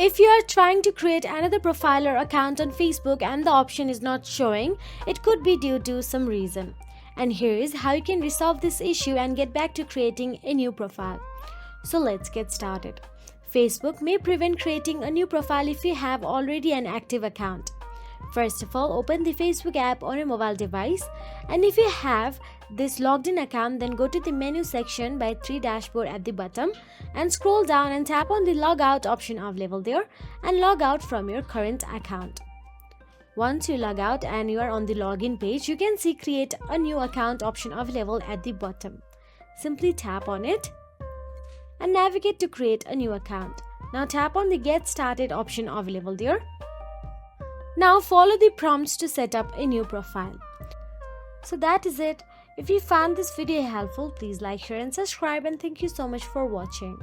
If you are trying to create another profile or account on Facebook and the option is not showing, it could be due to some reason. And here is how you can resolve this issue and get back to creating a new profile. So let's get started. Facebook may prevent creating a new profile if you have already an active account. First of all, open the Facebook app on your mobile device, and if you have this logged in account, then go to the menu section by 3 dashboard at the bottom and scroll down and tap on the logout option available there and log out from your current account. Once you log out and you are on the login page, you can see create a new account option available at the bottom. Simply tap on it and navigate to create a new account. Now tap on the get started option available there. Now follow the prompts to set up a new profile. So that is it. If you found this video helpful, please like, share and subscribe, and thank you so much for watching.